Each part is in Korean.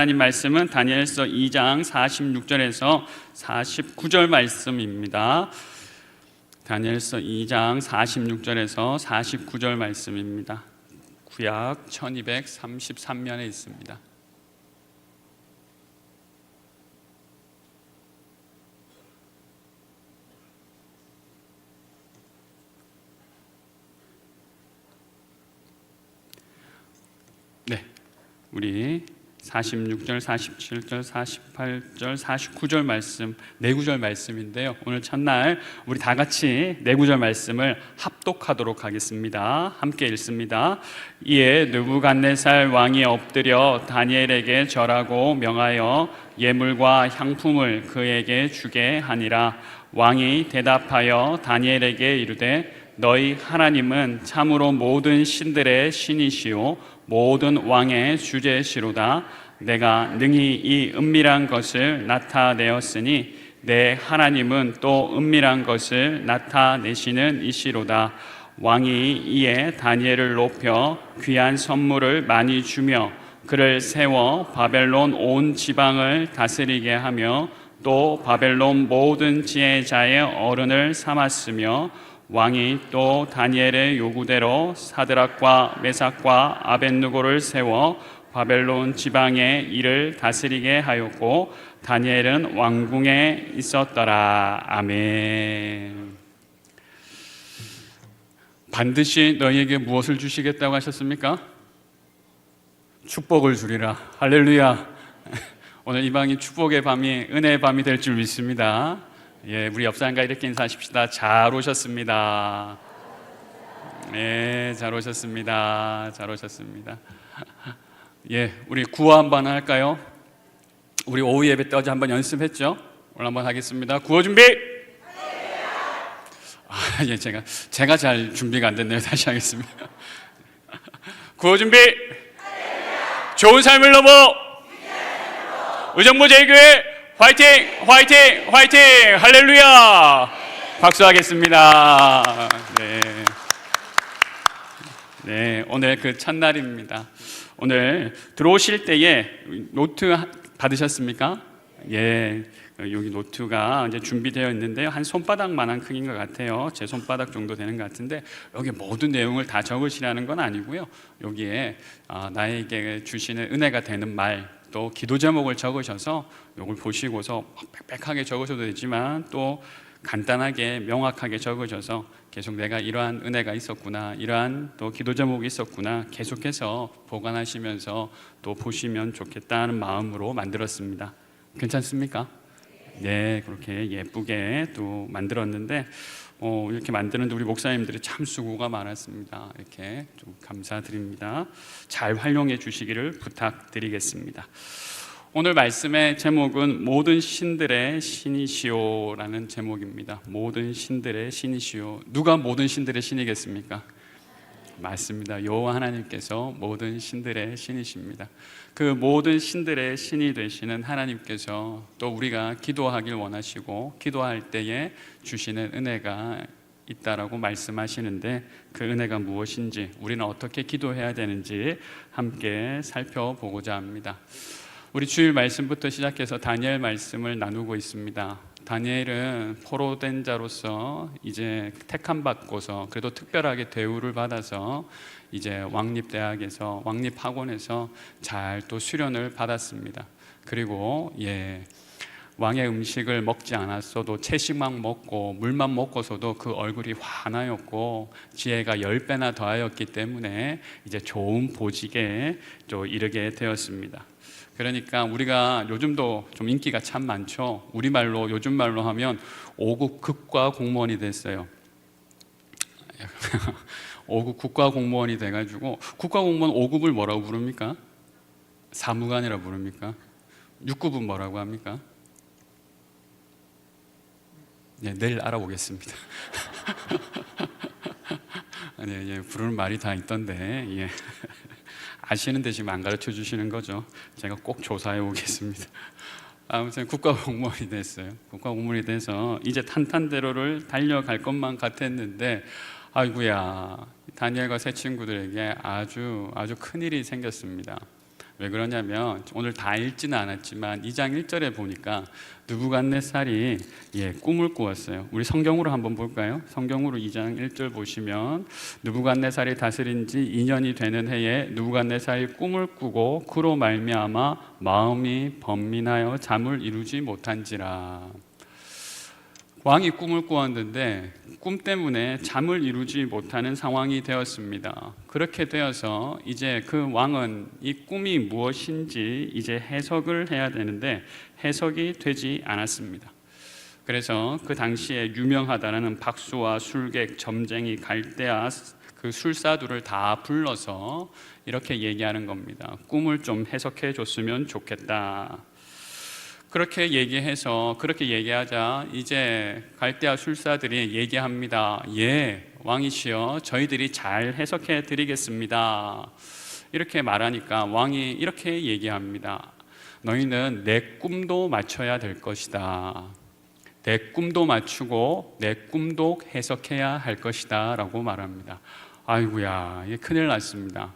하나님 말씀은 다니엘서 2장 46절에서 49절 말씀입니다. 다니엘서 2장 46절에서 49절 말씀입니다. 구약 1233면에 있습니다. 네, 우리 46절, 47절, 48절, 49절 말씀, 네 구절 말씀인데요. 오늘 첫날 우리 다 같이 네 구절 말씀을 합독하도록 하겠습니다. 함께 읽습니다. 이에 느부갓네살 왕이 엎드려 다니엘에게 절하고 명하여 예물과 향품을 그에게 주게 하니라. 왕이 대답하여 다니엘에게 이르되 너희 하나님은 참으로 모든 신들의 신이시오 모든 왕의 주제시로다. 내가 능히 이 은밀한 것을 나타내었으니 내 하나님은 또 은밀한 것을 나타내시는 이시로다. 왕이 이에 다니엘을 높여 귀한 선물을 많이 주며 그를 세워 바벨론 온 지방을 다스리게 하며 또 바벨론 모든 지혜자의 어른을 삼았으며 왕이 또 다니엘의 요구대로 사드락과 메삭과 아벳느고를 세워 바벨론 지방의 일을 다스리게 하였고 다니엘은 왕궁에 있었더라. 아멘. 반드시 너희에게 무엇을 주시겠다고 하셨습니까? 축복을 주리라. 할렐루야. 오늘 이 방이 축복의 밤이 은혜의 밤이 될 줄 믿습니다. 예, 우리 옆 사람과 이렇게 인사하십시다. 잘 오셨습니다. 예, 잘 오셨습니다. 잘 오셨습니다. 예, 우리 구호 한번 할까요? 우리 오후 예배 때 어제 한번 연습했죠? 오늘 한번 하겠습니다. 구호 준비! 예, 제가 잘 준비가 안 됐네요. 다시 하겠습니다. 구호 준비! 좋은 삶을 넘어! 의정부 제일교회 화이팅! 화이팅! 화이팅! 할렐루야! 박수하겠습니다. 네, 오늘 그 첫날입니다. 오늘 들어오실 때에 노트 받으셨습니까? 예, 여기 노트가 이제 준비되어 있는데요. 한 손바닥만한 크기인 것 같아요. 제 손바닥 정도 되는 것 같은데 여기 모든 내용을 다 적으시라는 건 아니고요. 여기에 나에게 주시는 은혜가 되는 말, 또 기도 제목을 적으셔서 이걸 보시고서 빽빽하게 적으셔도 되지만 또 간단하게 명확하게 적으셔서 계속 내가 이러한 은혜가 있었구나, 이러한 또 기도 제목이 있었구나 계속해서 보관하시면서 또 보시면 좋겠다는 마음으로 만들었습니다. 괜찮습니까? 네, 그렇게 예쁘게 또 만들었는데 이렇게 만드는데 우리 목사님들이 참 수고가 많았습니다. 이렇게 좀 감사드립니다. 잘 활용해 주시기를 부탁드리겠습니다. 오늘 말씀의 제목은 모든 신들의 신이시오라는 제목입니다. 모든 신들의 신이시오. 누가 모든 신들의 신이겠습니까? 맞습니다. 여호와 하나님께서 모든 신들의 신이십니다. 그 모든 신들의 신이 되시는 하나님께서 또 우리가 기도하길 원하시고 기도할 때에 주시는 은혜가 있다라고 말씀하시는데 그 은혜가 무엇인지 우리는 어떻게 기도해야 되는지 함께 살펴보고자 합니다. 우리 주일 말씀부터 시작해서 다니엘 말씀을 나누고 있습니다. 다니엘은 포로된 자로서 이제 택함 받고서 그래도 특별하게 대우를 받아서 이제 왕립대학에서 왕립학원에서 잘 또 수련을 받았습니다. 그리고 왕의 음식을 먹지 않았어도 채식만 먹고 물만 먹고서도 그 얼굴이 환하였고 지혜가 10배나 더하였기 때문에 이제 좋은 보직에 또 이르게 되었습니다. 그러니까 우리가 요즘도 좀 인기가 참 많죠. 우리말로 요즘 말로 하면 5급 극과 공무원이 됐어요. 5급 국가 공무원이 돼가지고 국가 공무원 5급을 뭐라고 부릅니까? 사무관이라고 부릅니까? 6급은 뭐라고 합니까? 네, 내일 알아보겠습니다. 네, 부르는 말이 다 있던데 아시는데 지금 안 가르쳐 주시는 거죠. 제가 꼭 조사해 오겠습니다. 아무튼 국가공무원이 됐어요. 국가공무원이 돼서 이제 탄탄대로를 달려갈 것만 같았는데 아이고야, 다니엘과 세 친구들에게 아주 큰일이 생겼습니다. 왜 그러냐면 오늘 다 읽지는 않았지만 2장 1절에 보니까 느부갓네살이 꿈을 꾸었어요. 우리 성경으로 한번 볼까요? 성경으로 2장 1절 보시면 느부갓네살이 다스린 지 2년이 되는 해에 느부갓네살이 꿈을 꾸고 그로 말미암아 마음이 번민하여 잠을 이루지 못한지라. 왕이 꿈을 꾸었는데 꿈 때문에 잠을 이루지 못하는 상황이 되었습니다. 그렇게 되어서 이제 그 왕은 이 꿈이 무엇인지 이제 해석을 해야 되는데 해석이 되지 않았습니다. 그래서 그 당시에 유명하다는 박수와 술객, 점쟁이, 갈대아 그 술사들을 다 불러서 이렇게 얘기하는 겁니다. 꿈을 좀 해석해 줬으면 좋겠다. 그렇게 얘기하자 이제 갈대아 술사들이 얘기합니다. 예, 왕이시여, 저희들이 잘 해석해 드리겠습니다. 이렇게 말하니까 왕이 이렇게 얘기합니다. 너희는 내 꿈도 맞춰야 될 것이다. 내 꿈도 맞추고 내 꿈도 해석해야 할 것이다 라고 말합니다. 아이고야, 이게 큰일 났습니다.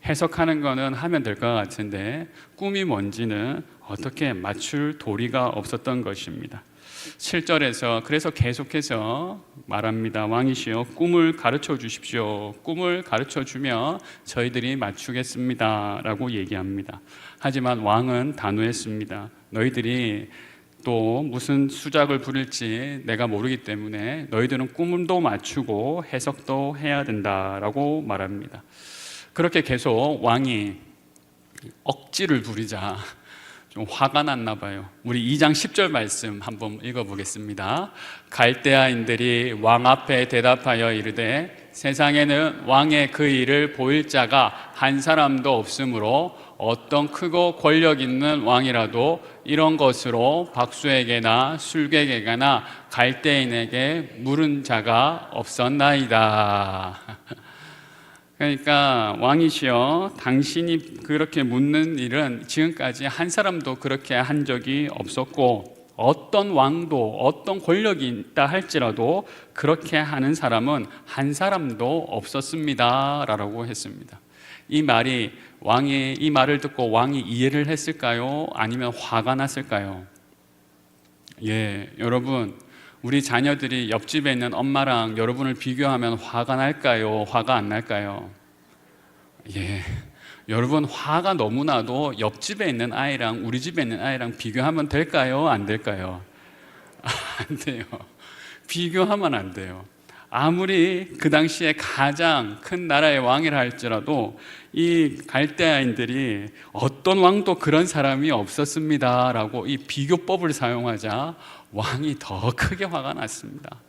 해석하는 거는 하면 될 것 같은데 꿈이 뭔지는 어떻게 맞출 도리가 없었던 것입니다. 7절에서 그래서 계속해서 말합니다. 왕이시여, 꿈을 가르쳐 주십시오. 꿈을 가르쳐 주면 저희들이 맞추겠습니다 라고 얘기합니다. 하지만 왕은 단호했습니다. 너희들이 또 무슨 수작을 부릴지 내가 모르기 때문에 너희들은 꿈도 맞추고 해석도 해야 된다라고 말합니다. 그렇게 계속 왕이 억지를 부리자 좀 화가 났나 봐요. 우리 2장 10절 말씀 한번 읽어보겠습니다. 갈대아인들이 왕 앞에 대답하여 이르되 세상에는 왕의 그 일을 보일 자가 한 사람도 없으므로 어떤 크고 권력 있는 왕이라도 이런 것으로 박수에게나 술객에게나 갈대인에게 물은 자가 없었나이다. 그러니까 왕이시여, 당신이 그렇게 묻는 일은 지금까지 한 사람도 그렇게 한 적이 없었고 어떤 왕도 어떤 권력이 있다 할지라도 그렇게 하는 사람은 한 사람도 없었습니다 라고 했습니다. 이 말을 듣고 왕이 이해를 했을까요? 아니면 화가 났을까요? 여러분, 우리 자녀들이 옆집에 있는 엄마랑 여러분을 비교하면 화가 날까요? 화가 안 날까요? 여러분, 화가 너무 나도 옆집에 있는 아이랑 우리 집에 있는 아이랑 비교하면 될까요? 안 될까요? 안 돼요. 비교하면 안 돼요. 아무리 그 당시에 가장 큰 나라의 왕이라 할지라도 이 갈대아인들이 어떤 왕도 그런 사람이 없었습니다 라고 이 비교법을 사용하자 왕이 더 크게 화가 났습니다.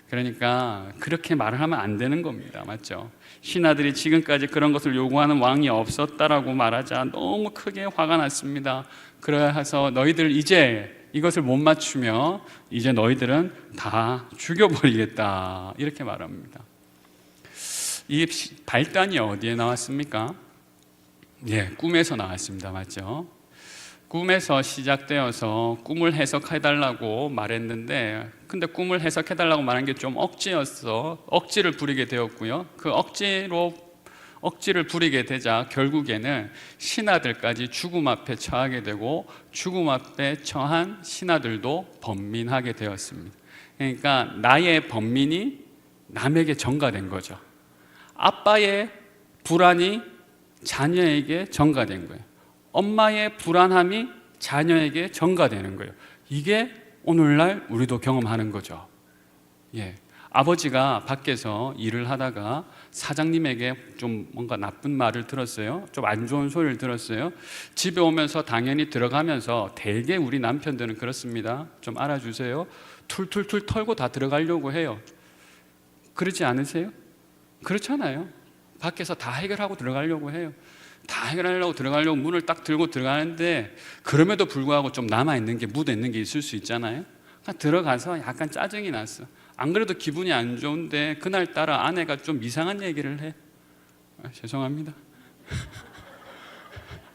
그러니까 그렇게 말을 하면 안 되는 겁니다. 맞죠? 신하들이 지금까지 그런 것을 요구하는 왕이 없었다라고 말하자 너무 크게 화가 났습니다. 그래서 너희들 이제 이것을 못 맞추면 이제 너희들은 다 죽여버리겠다 이렇게 말합니다. 이 발단이 어디에 나왔습니까? 꿈에서 나왔습니다. 맞죠? 꿈에서 시작되어서 꿈을 해석해달라고 말했는데 근데 꿈을 해석해달라고 말한 게 좀 억지를 부리게 되었고요. 그 억지를 부리게 되자 결국에는 신하들까지 죽음 앞에 처하게 되고 죽음 앞에 처한 신하들도 번민하게 되었습니다. 그러니까 나의 번민이 남에게 전가된 거죠. 아빠의 불안이 자녀에게 전가된 거예요. 엄마의 불안함이 자녀에게 전가되는 거예요. 이게 오늘날 우리도 경험하는 거죠. 아버지가 밖에서 일을 하다가 사장님에게 좀 뭔가 나쁜 말을 들었어요. 좀 안 좋은 소리를 들었어요. 집에 오면서 당연히 들어가면서 대개 우리 남편들은 그렇습니다. 좀 알아주세요. 툴툴툴 털고 다 들어가려고 해요. 그렇지 않으세요? 그렇잖아요. 밖에서 다 해결하고 들어가려고 해요. 다 해결하려고 들어가려고 문을 딱 들고 들어가는데 그럼에도 불구하고 좀 남아있는 게 묻어있는 게 있을 수 있잖아요. 들어가서 약간 짜증이 났어. 안 그래도 기분이 안 좋은데 그날따라 아내가 좀 이상한 얘기를 해. 죄송합니다.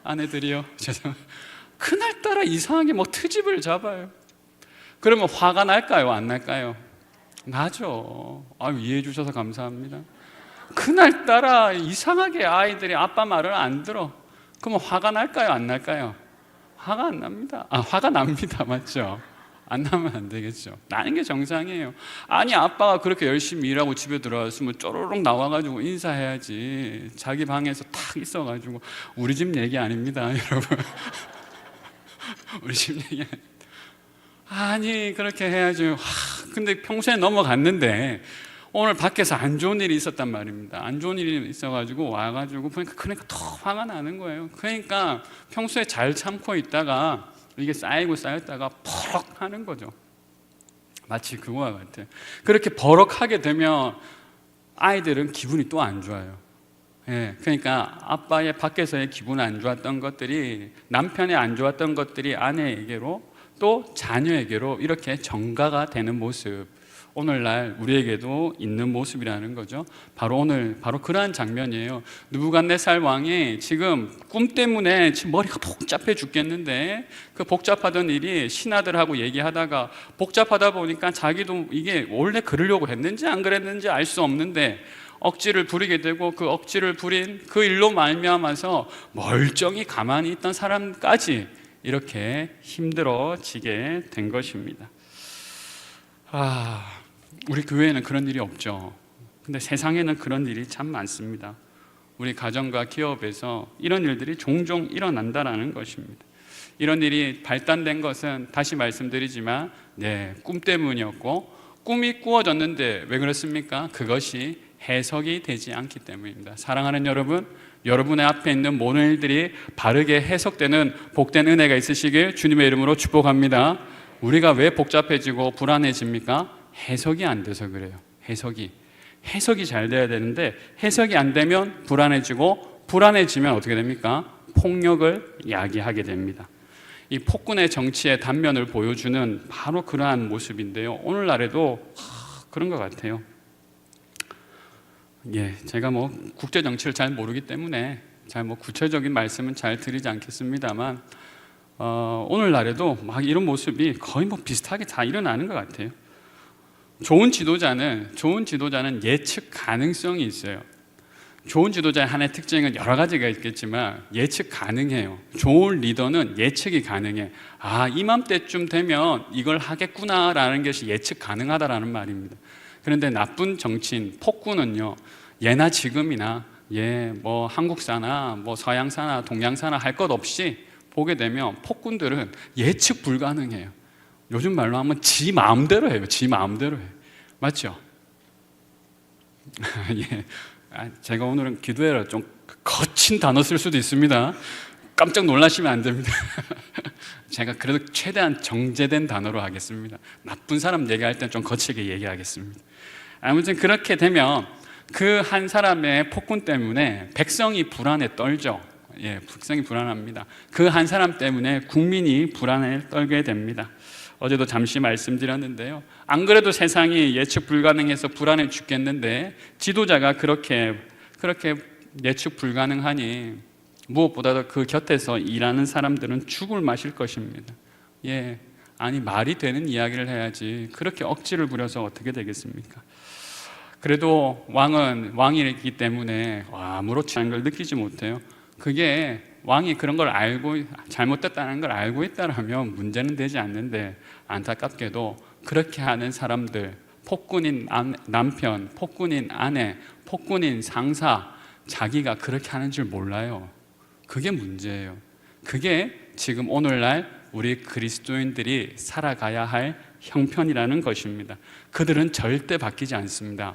아내들이요. 그날따라 이상하게 뭐 트집을 잡아요. 그러면 화가 날까요? 안 날까요? 나죠. 이해해 주셔서 감사합니다. 그날따라 이상하게 아이들이 아빠 말을 안 들어. 그러면 화가 날까요? 안 날까요? 화가 안 납니다. 화가 납니다. 맞죠? 안 나면 안 되겠죠. 나는 게 정상이에요. 아니, 아빠가 그렇게 열심히 일하고 집에 들어왔으면 쪼르륵 나와가지고 인사해야지. 자기 방에서 탁 있어가지고. 우리 집 얘기 아닙니다, 여러분. 우리 집 얘기 아니, 그렇게 해야지. 근데 평소에 넘어갔는데 오늘 밖에서 안 좋은 일이 있었단 말입니다. 안 좋은 일이 있어가지고 와가지고 그러니까 더 화가 나는 거예요. 그러니까 평소에 잘 참고 있다가 이게 쌓이고 쌓였다가 버럭 하는 거죠. 마치 그거와 같아요. 그렇게 버럭하게 되면 아이들은 기분이 또 안 좋아요. 예, 그러니까 아빠의 밖에서의 기분 안 좋았던 것들이, 남편의 안 좋았던 것들이 아내에게로 또 자녀에게로 이렇게 전가가 되는 모습, 오늘날 우리에게도 있는 모습이라는 거죠. 바로 그러한 장면이에요. 느부갓네살 왕이 지금 꿈 때문에 지금 머리가 복잡해 죽겠는데, 그 복잡하던 일이 신하들하고 얘기하다가 복잡하다 보니까 자기도 이게 원래 그러려고 했는지 안 그랬는지 알 수 없는데 억지를 부리게 되고, 그 억지를 부린 그 일로 말미암아서 멀쩡히 가만히 있던 사람까지 이렇게 힘들어지게 된 것입니다. 우리 교회에는 그런 일이 없죠. 근데 세상에는 그런 일이 참 많습니다. 우리 가정과 기업에서 이런 일들이 종종 일어난다라는 것입니다. 이런 일이 발단된 것은 다시 말씀드리지만 꿈 때문이었고, 꿈이 꾸어졌는데 왜 그렇습니까? 그것이 해석이 되지 않기 때문입니다. 사랑하는 여러분, 여러분의 앞에 있는 모든 일들이 바르게 해석되는 복된 은혜가 있으시길 주님의 이름으로 축복합니다. 우리가 왜 복잡해지고 불안해집니까? 해석이 안 돼서 그래요. 해석이 잘 돼야 되는데 해석이 안 되면 불안해지고, 불안해지면 어떻게 됩니까? 폭력을 야기하게 됩니다. 이 폭군의 정치의 단면을 보여주는 바로 그러한 모습인데요. 오늘날에도 그런 것 같아요. 제가 국제 정치를 잘 모르기 때문에 구체적인 말씀은 잘 드리지 않겠습니다만, 오늘날에도 막 이런 모습이 거의 비슷하게 다 일어나는 것 같아요. 좋은 지도자는 예측 가능성이 있어요. 좋은 지도자의 하나의 특징은 여러 가지가 있겠지만 예측 가능해요. 좋은 리더는 예측이 가능해. 이맘때쯤 되면 이걸 하겠구나라는 것이 예측 가능하다라는 말입니다. 그런데 나쁜 정치인, 폭군은요, 예나 지금이나 한국사나 서양사나 동양사나 할 것 없이 보게 되면 폭군들은 예측 불가능해요. 요즘 말로 하면 지 마음대로 해요. 맞죠? 제가 오늘은 기도회라 좀 거친 단어 쓸 수도 있습니다. 깜짝 놀라시면 안 됩니다. 제가 그래도 최대한 정제된 단어로 하겠습니다. 나쁜 사람 얘기할 땐 좀 거칠게 얘기하겠습니다. 아무튼 그렇게 되면 그 한 사람의 폭군 때문에 백성이 불안에 떨죠. 백성이 불안합니다. 그 한 사람 때문에 국민이 불안에 떨게 됩니다. 어제도 잠시 말씀드렸는데요. 안 그래도 세상이 예측 불가능해서 불안해 죽겠는데 지도자가 그렇게 예측 불가능하니 무엇보다도 그 곁에서 일하는 사람들은 죽을 마실 것입니다. 말이 되는 이야기를 해야지 그렇게 억지를 부려서 어떻게 되겠습니까? 그래도 왕이기 때문에 아무렇지 않은 걸 느끼지 못해요. 그게 왕이 그런 걸 알고 잘못됐다는 걸 알고 있다라면 문제는 되지 않는데, 안타깝게도 그렇게 하는 사람들, 폭군인 남편, 폭군인 아내, 폭군인 상사, 자기가 그렇게 하는 줄 몰라요. 그게 문제예요. 그게 지금 오늘날 우리 그리스도인들이 살아가야 할 형편이라는 것입니다. 그들은 절대 바뀌지 않습니다.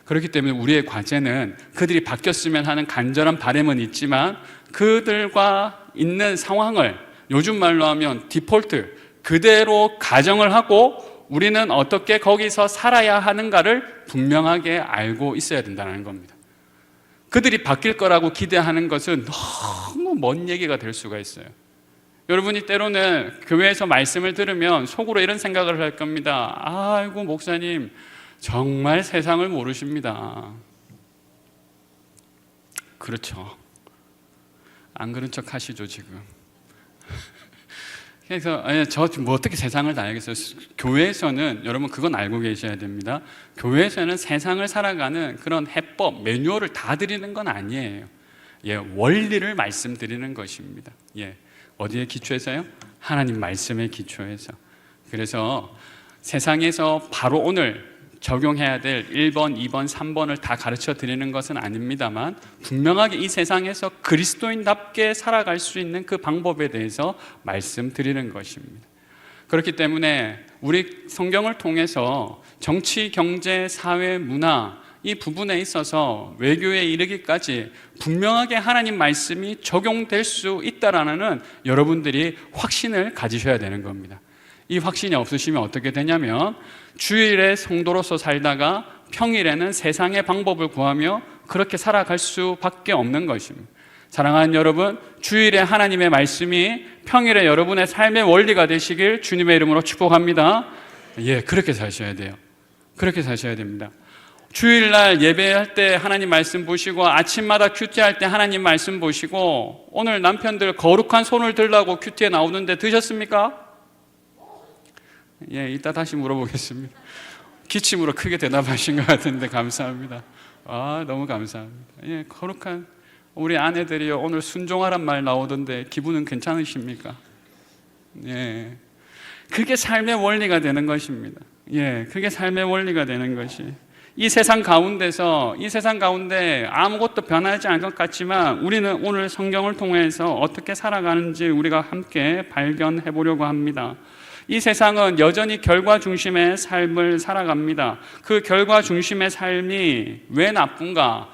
그렇기 때문에 우리의 과제는 그들이 바뀌었으면 하는 간절한 바람은 있지만, 그들과 있는 상황을 요즘 말로 하면 디폴트 그대로 가정을 하고 우리는 어떻게 거기서 살아야 하는가를 분명하게 알고 있어야 된다는 겁니다. 그들이 바뀔 거라고 기대하는 것은 너무 먼 얘기가 될 수가 있어요. 여러분이 때로는 교회에서 말씀을 들으면 속으로 이런 생각을 할 겁니다. 아이고, 목사님 정말 세상을 모르십니다. 그렇죠. 안 그런 척 하시죠 지금. 그래서 저 어떻게 세상을 다 알겠어요. 교회에서는 여러분 그건 알고 계셔야 됩니다. 교회에서는 세상을 살아가는 그런 해법, 매뉴얼을 다 드리는 건 아니에요. 원리를 말씀드리는 것입니다. 어디에 기초해서요? 하나님 말씀에 기초해서. 그래서 세상에서 바로 오늘 적용해야 될 1번, 2번, 3번을 다 가르쳐 드리는 것은 아닙니다만 분명하게 이 세상에서 그리스도인답게 살아갈 수 있는 그 방법에 대해서 말씀드리는 것입니다. 그렇기 때문에 우리 성경을 통해서 정치, 경제, 사회, 문화 이 부분에 있어서 외교에 이르기까지 분명하게 하나님 말씀이 적용될 수 있다라는 여러분들이 확신을 가지셔야 되는 겁니다. 이 확신이 없으시면 어떻게 되냐면 주일에 성도로서 살다가 평일에는 세상의 방법을 구하며 그렇게 살아갈 수밖에 없는 것입니다. 사랑하는 여러분, 주일에 하나님의 말씀이 평일에 여러분의 삶의 원리가 되시길 주님의 이름으로 축복합니다. 그렇게 사셔야 돼요. 그렇게 사셔야 됩니다. 주일날 예배할 때 하나님 말씀 보시고 아침마다 큐티할 때 하나님 말씀 보시고 오늘 남편들 거룩한 손을 들라고 큐티에 나오는데 드셨습니까? 이따 다시 물어보겠습니다. 기침으로 크게 대답하신 것 같은데 감사합니다. 너무 감사합니다. 거룩한 우리 아내들이요, 오늘 순종하란 말 나오던데 기분은 괜찮으십니까? 그게 삶의 원리가 되는 것입니다. 그게 삶의 원리가 되는 것이 이 세상 가운데 아무것도 변하지 않을 것 같지만 우리는 오늘 성경을 통해서 어떻게 살아가는지 우리가 함께 발견해 보려고 합니다. 이 세상은 여전히 결과 중심의 삶을 살아갑니다. 그 결과 중심의 삶이 왜 나쁜가?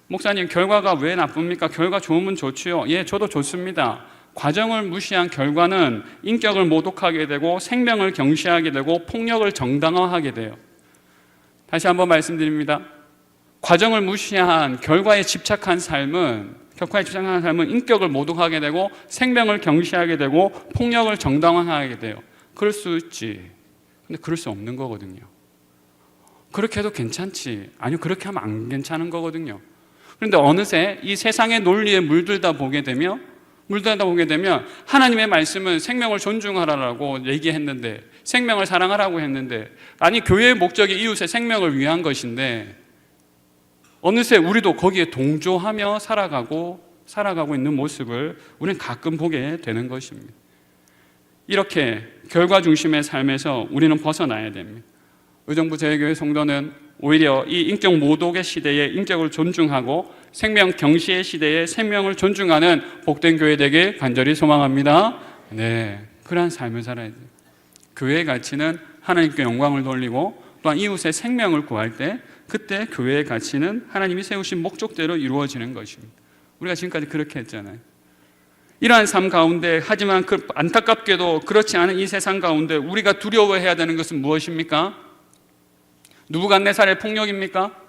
목사님, 결과가 왜 나쁩니까? 결과 좋으면 좋지요. 저도 좋습니다. 과정을 무시한 결과는 인격을 모독하게 되고 생명을 경시하게 되고 폭력을 정당화하게 돼요. 다시 한번 말씀드립니다. 과정을 무시한 결과에 집착한 삶은 인격을 모독하게 되고 생명을 경시하게 되고 폭력을 정당화하게 돼요. 그럴 수 있지. 근데 그럴 수 없는 거거든요. 그렇게 해도 괜찮지. 아니요, 그렇게 하면 안 괜찮은 거거든요. 그런데 어느새 이 세상의 논리에 물들다 보게 되면 하나님의 말씀은 생명을 존중하라고 얘기했는데, 생명을 사랑하라고 했는데, 아니 교회의 목적이 이웃의 생명을 위한 것인데 어느새 우리도 거기에 동조하며 살아가고 있는 모습을 우리는 가끔 보게 되는 것입니다. 이렇게 결과 중심의 삶에서 우리는 벗어나야 됩니다. 의정부 제일교회 성도는 오히려 이 인격 모독의 시대에 인격을 존중하고 생명 경시의 시대에 생명을 존중하는 복된 교회 되길 간절히 소망합니다. 그러한 삶을 살아야 돼요. 교회의 가치는 하나님께 영광을 돌리고 또한 이웃의 생명을 구할 때 그때 교회의 가치는 하나님이 세우신 목적대로 이루어지는 것입니다. 우리가 지금까지 그렇게 했잖아요. 이러한 삶 가운데, 하지만 안타깝게도 그렇지 않은 이 세상 가운데 우리가 두려워해야 되는 것은 무엇입니까? 느부갓네살의 폭력입니까?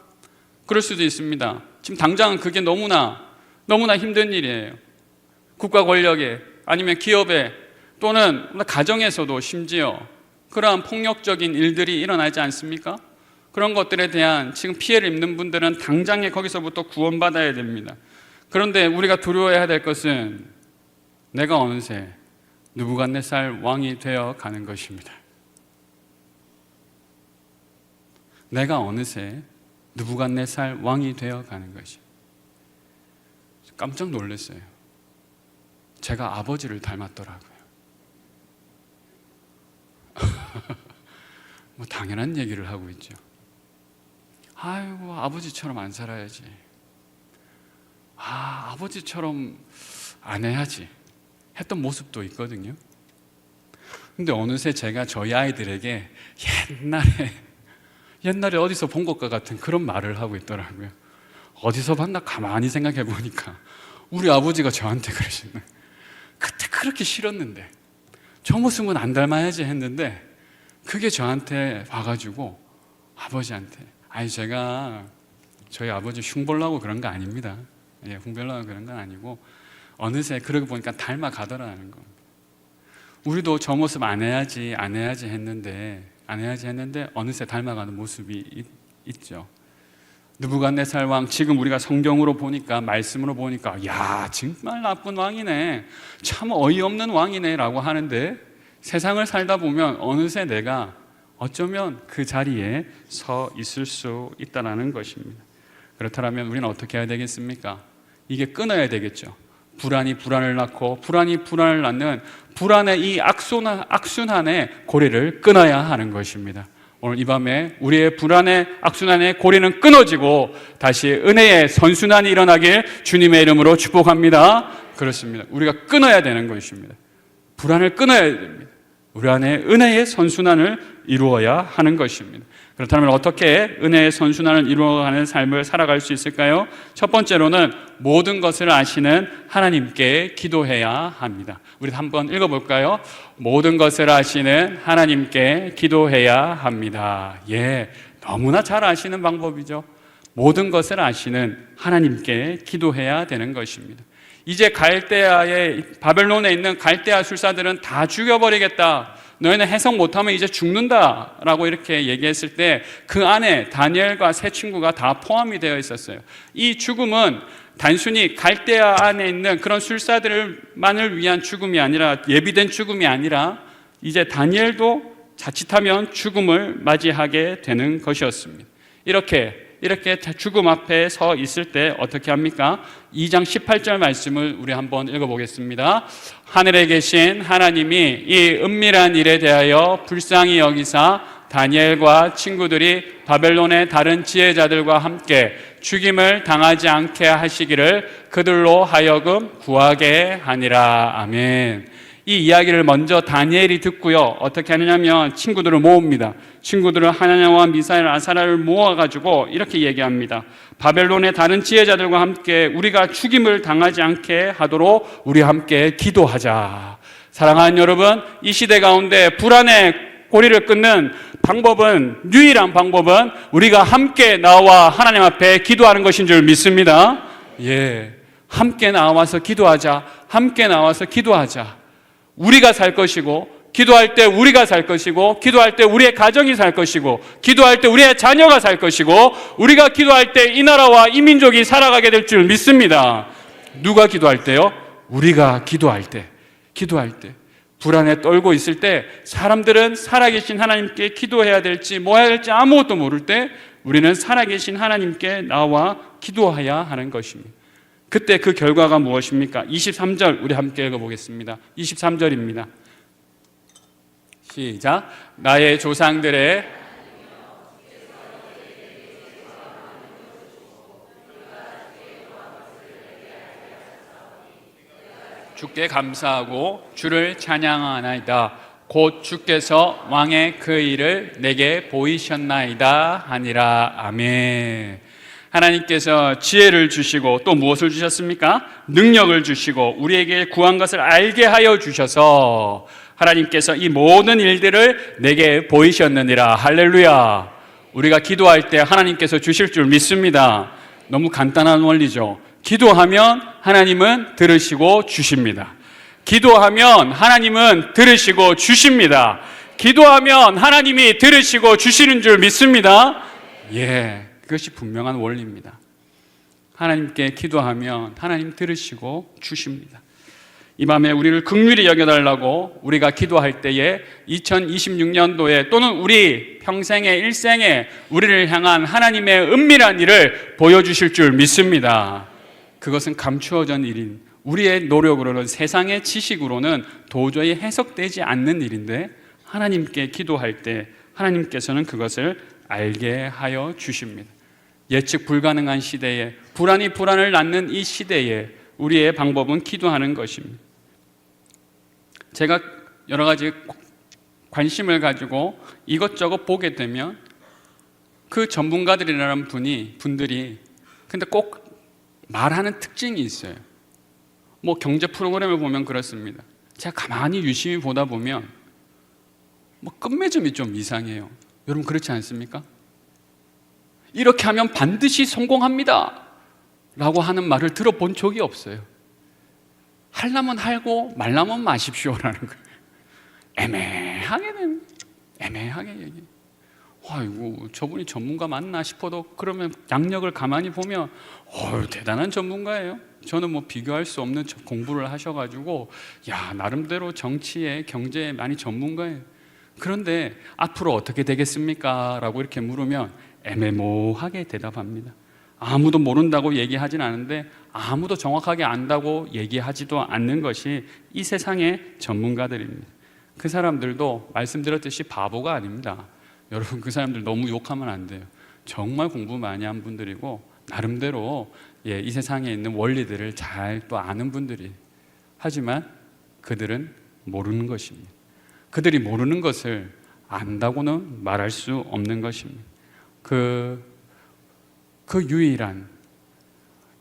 그럴 수도 있습니다. 지금 당장은 그게 너무나 힘든 일이에요. 국가 권력에, 아니면 기업에, 또는 가정에서도 심지어 그러한 폭력적인 일들이 일어나지 않습니까? 그런 것들에 대한 지금 피해를 입는 분들은 당장에 거기서부터 구원받아야 됩니다. 그런데 우리가 두려워해야 될 것은 내가 어느새 느부갓네살 왕이 되어 가는 것입니다. 내가 어느새 느부갓네살 왕이 되어 가는 것이. 깜짝 놀랐어요. 제가 아버지를 닮았더라고요. 뭐 당연한 얘기를 하고 있죠. 아이고, 아버지처럼 안 살아야지. 아버지처럼 안 해야지 했던 모습도 있거든요. 근데 어느새 제가 저희 아이들에게 옛날에 어디서 본 것과 같은 그런 말을 하고 있더라고요. 어디서 봤나 가만히 생각해 보니까 우리 아버지가 저한테 그러시네. 그때 그렇게 싫었는데 저 모습은 안 닮아야지 했는데 그게 저한테 와가지고 아버지한테, 제가 저희 아버지 흉보려고 그런 거 아닙니다. 흉보려고 그런 건 아니고 어느새 그러고 보니까 닮아가더라는 겁니다. 우리도 저 모습 안 해야지 했는데 어느새 닮아가는 모습이 있죠. 느부갓네살 왕, 지금 우리가 성경으로 보니까, 말씀으로 보니까 정말 나쁜 왕이네, 참 어이없는 왕이네 라고 하는데 세상을 살다 보면 어느새 내가 어쩌면 그 자리에 서 있을 수 있다는 것입니다. 그렇다면 우리는 어떻게 해야 되겠습니까? 이게 끊어야 되겠죠. 불안이 불안을 낳고 불안이 불안을 낳는 불안의 이 악순환의 고리를 끊어야 하는 것입니다. 오늘 이 밤에 우리의 불안의 악순환의 고리는 끊어지고 다시 은혜의 선순환이 일어나길 주님의 이름으로 축복합니다. 그렇습니다. 우리가 끊어야 되는 것입니다. 불안을 끊어야 됩니다. 우리 안에 은혜의 선순환을 이루어야 하는 것입니다. 그렇다면 어떻게 은혜의 선순환을 이루어가는 삶을 살아갈 수 있을까요? 첫 번째로는 모든 것을 아시는 하나님께 기도해야 합니다. 우리 한번 읽어볼까요? 모든 것을 아시는 하나님께 기도해야 합니다. 예, 너무나 잘 아시는 방법이죠. 모든 것을 아시는 하나님께 기도해야 되는 것입니다. 이제 바벨론에 있는 갈대아 술사들은 다 죽여버리겠다. 너희는 해석 못하면 이제 죽는다라고 이렇게 얘기했을 때 그 안에 다니엘과 세 친구가 다 포함이 되어 있었어요. 이 죽음은 단순히 갈대아 안에 있는 그런 술사들만을 위한 죽음이 아니라, 예비된 죽음이 아니라 이제 다니엘도 자칫하면 죽음을 맞이하게 되는 것이었습니다. 이렇게 죽음 앞에 서 있을 때 어떻게 합니까? 2장 18절 말씀을 우리 한번 읽어보겠습니다. 하늘에 계신 하나님이 이 은밀한 일에 대하여 불쌍히 여기사 다니엘과 친구들이 바벨론의 다른 지혜자들과 함께 죽임을 당하지 않게 하시기를 그들로 하여금 구하게 하니라. 아멘. 이 이야기를 먼저 다니엘이 듣고요, 어떻게 하느냐면 친구들을 모읍니다. 친구들을 하나냐와 미사엘, 아사랴를 모아가지고 이렇게 얘기합니다. 바벨론의 다른 지혜자들과 함께 우리가 죽임을 당하지 않게 하도록 우리 함께 기도하자. 사랑하는 여러분, 이 시대 가운데 불안의 고리를 끊는 유일한 방법은 우리가 함께 나와 하나님 앞에 기도하는 것인 줄 믿습니다. 예, 함께 나와서 기도하자. 함께 나와서 기도하자. 우리가 살 것이고, 기도할 때 우리가 살 것이고, 기도할 때 우리의 가정이 살 것이고, 기도할 때 우리의 자녀가 살 것이고, 우리가 기도할 때 이 나라와 이 민족이 살아가게 될 줄 믿습니다. 누가 기도할 때요? 우리가 기도할 때. 불안에 떨고 있을 때 사람들은 살아계신 하나님께 기도해야 될지 뭐 해야 될지 아무것도 모를 때 우리는 살아계신 하나님께 나와 기도해야 하는 것입니다. 그때 그 결과가 무엇입니까? 23절 우리 함께 읽어보겠습니다. 23절입니다. 시작. 나의 조상들의 주께 감사하고 주를 찬양하나이다. 곧 주께서 왕의 그 일을 내게 보이셨나이다 하니라. 아멘. 하나님께서 지혜를 주시고 또 무엇을 주셨습니까? 능력을 주시고 우리에게 구한 것을 알게 하여 주셔서 하나님께서 이 모든 일들을 내게 보이셨느니라. 할렐루야. 우리가 기도할 때 하나님께서 주실 줄 믿습니다. 너무 간단한 원리죠. 기도하면 하나님은 들으시고 주십니다. 기도하면 하나님은 들으시고 주십니다. 기도하면 하나님이 들으시고 주시는 줄 믿습니다. 예, 그것이 분명한 원리입니다. 하나님께 기도하면 하나님 들으시고 주십니다. 이 밤에 우리를 긍휼히 여겨달라고 우리가 기도할 때에 2026년도에 또는 우리 평생의 일생에 우리를 향한 하나님의 은밀한 일을 보여주실 줄 믿습니다. 그것은 감추어진 일인, 우리의 노력으로는, 세상의 지식으로는 도저히 해석되지 않는 일인데 하나님께 기도할 때 하나님께서는 그것을 알게 하여 주십니다. 예측 불가능한 시대에, 불안이 불안을 낳는 이 시대에 우리의 방법은 기도하는 것입니다. 제가 여러 가지 관심을 가지고 이것저것 보게 되면 그 전문가들이라는 분들이 근데 꼭 말하는 특징이 있어요. 뭐 경제 프로그램을 보면 그렇습니다. 제가 가만히 유심히 보다 보면 뭐 끝맺음이 좀 이상해요. 여러분 그렇지 않습니까? 이렇게 하면 반드시 성공합니다 라고 하는 말을 들어본 적이 없어요. 하려면 하고 말라면 마십시오라는 거예요. 애매하게 얘기. 아이고 저분이 전문가 맞나 싶어도 그러면 양력을 가만히 보면 대단한 전문가예요. 저는 뭐 비교할 수 없는 공부를 하셔가지고 나름대로 정치에 경제에 많이 전문가예요. 그런데 앞으로 어떻게 되겠습니까? 라고 이렇게 물으면 애매모호하게 대답합니다. 아무도 모른다고 얘기하진 않은데 아무도 정확하게 안다고 얘기하지도 않는 것이 이 세상의 전문가들입니다. 그 사람들도 말씀드렸듯이 바보가 아닙니다. 여러분, 그 사람들 너무 욕하면 안 돼요. 정말 공부 많이 한 분들이고 나름대로 이 세상에 있는 원리들을 잘 또 아는 분들이, 하지만 그들은 모르는 것입니다. 그들이 모르는 것을 안다고는 말할 수 없는 것입니다. 그 유일한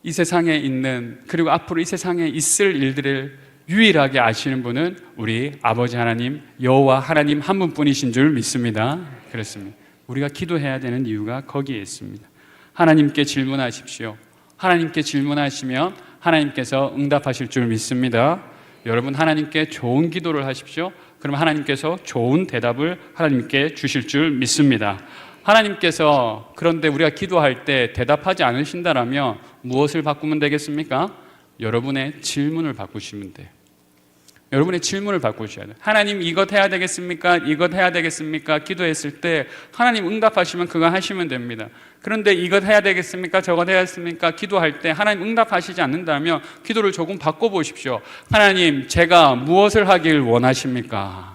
이 세상에 있는, 그리고 앞으로 이 세상에 있을 일들을 유일하게 아시는 분은 우리 아버지 하나님, 여호와 하나님 한 분뿐이신 줄 믿습니다. 그렇습니다. 우리가 기도해야 되는 이유가 거기에 있습니다. 하나님께 질문하십시오. 하나님께 질문하시면 하나님께서 응답하실 줄 믿습니다. 여러분, 하나님께 좋은 기도를 하십시오. 그럼 하나님께서 좋은 대답을 하나님께 주실 줄 믿습니다. 하나님께서 그런데 우리가 기도할 때 대답하지 않으신다라면 무엇을 바꾸면 되겠습니까? 여러분의 질문을 바꾸시면 돼요. 여러분의 질문을 바꾸셔야 돼요. 하나님, 이것 해야 되겠습니까? 이것 해야 되겠습니까? 기도했을 때 하나님 응답하시면 그거 하시면 됩니다. 그런데 이것 해야 되겠습니까? 저것 해야 되겠습니까? 기도할 때 하나님 응답하시지 않는다면 기도를 조금 바꿔보십시오. 하나님, 제가 무엇을 하길 원하십니까?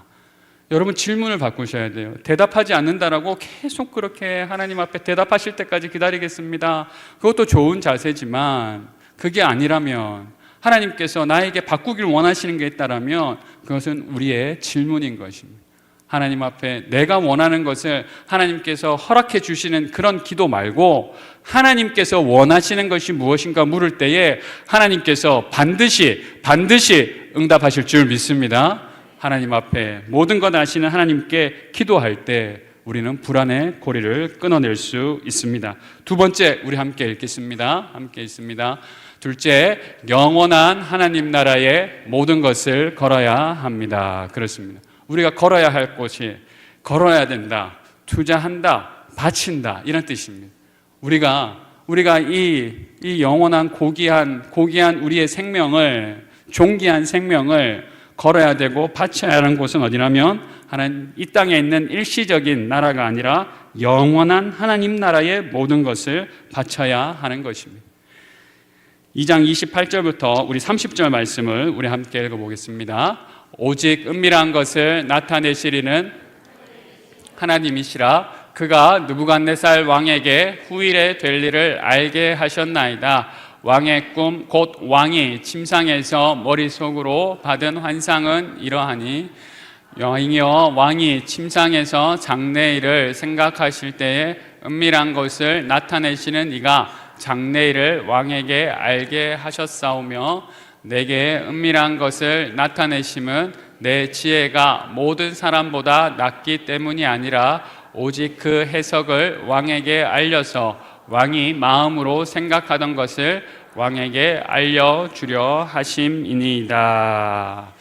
여러분, 질문을 바꾸셔야 돼요. 대답하지 않는다라고 계속 그렇게 하나님 앞에 대답하실 때까지 기다리겠습니다. 그것도 좋은 자세지만 그게 아니라면, 하나님께서 나에게 바꾸길 원하시는 게 있다라면 그것은 우리의 질문인 것입니다. 하나님 앞에 내가 원하는 것을 하나님께서 허락해 주시는 그런 기도 말고, 하나님께서 원하시는 것이 무엇인가 물을 때에 하나님께서 반드시 응답하실 줄 믿습니다. 하나님 앞에 모든 것 아시는 하나님께 기도할 때 우리는 불안의 고리를 끊어낼 수 있습니다. 두 번째, 우리 함께 읽겠습니다. 함께 읽습니다. 둘째, 영원한 하나님 나라의 모든 것을 걸어야 합니다. 그렇습니다. 우리가 걸어야 할 곳이, 걸어야 된다, 투자한다, 바친다, 이런 뜻입니다. 우리가 이 영원한 고귀한 우리의 생명을, 존귀한 생명을 걸어야 되고 바쳐야 하는 곳은 어디냐면 하나님, 이 땅에 있는 일시적인 나라가 아니라 영원한 하나님 나라의 모든 것을 바쳐야 하는 것입니다. 2장 28절부터 우리 30절 말씀을 우리 함께 읽어보겠습니다. 오직 은밀한 것을 나타내시리는 하나님이시라. 그가 느부갓네살 왕에게 후일에 될 일을 알게 하셨나이다. 왕의 꿈 곧 왕이 침상에서 머릿속으로 받은 환상은 이러하니, 여인이여, 왕이 침상에서 장래일을 생각하실 때에 은밀한 것을 나타내시는 이가 장래일을 왕에게 알게 하셨사오며, 내게 은밀한 것을 나타내심은 내 지혜가 모든 사람보다 낫기 때문이 아니라 오직 그 해석을 왕에게 알려서 왕이 마음으로 생각하던 것을 왕에게 알려주려 하심이니이다.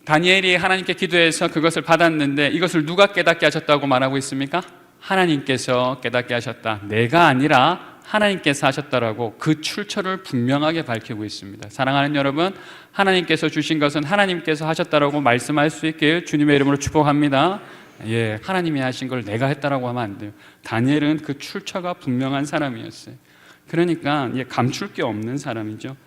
다니엘이 하나님께 기도해서 그것을 받았는데 이것을 누가 깨닫게 하셨다고 말하고 있습니까? 하나님께서 깨닫게 하셨다. 내가 아니라 하나님께서 하셨다라고 그 출처를 분명하게 밝히고 있습니다. 사랑하는 여러분, 하나님께서 주신 것은 하나님께서 하셨다라고 말씀할 수 있게 주님의 이름으로 축복합니다. 하나님이 하신 걸 내가 했다라고 하면 안 돼요. 다니엘은 그 출처가 분명한 사람이었어요. 그러니까 감출 게 없는 사람이죠.